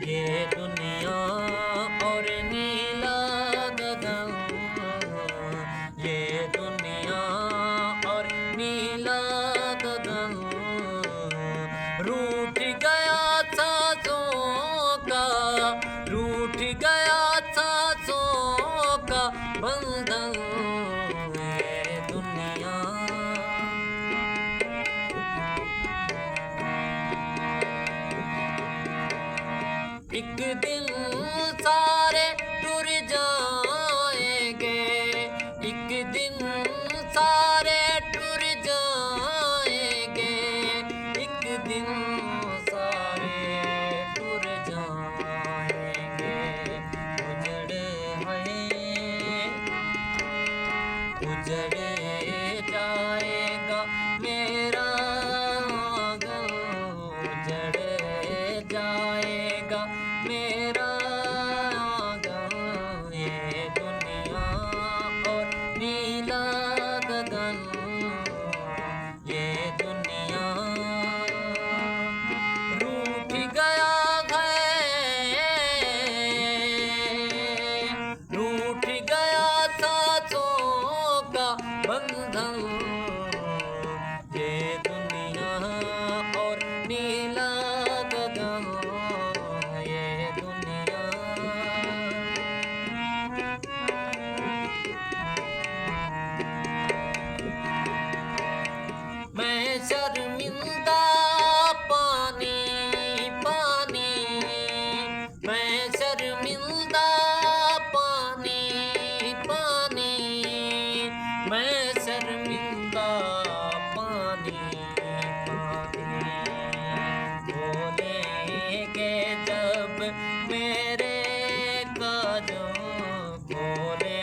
ये दुनिया और नीला गगन, ये दुनिया और नीला गगन, रूठ गया सांसों का, रूठ गया सांसों का बंधन। ये दुनिया एक दिन सारे टूर जाएंगे, एक दिन सारे टूर जाएंगे, एक दिन सारे टूर जाएंगे। उजड़ है उजड़ जाएगा मेरा आंगन, उजड़ जाएगा मेरा आंगन। ये दुनिया और नीला गगन, ये दुनिया रूठ गया है, रूठ गया सांसों का बंधन। ये दुनिया और नीला गगन, ये दुनिया मैं शर्मिंदा पानी पानी, मैं शर्मिंदा पानी पानी, मैं शर्मिंदा पानी पानी। बोलेंगे जब मेरे काजों, बोले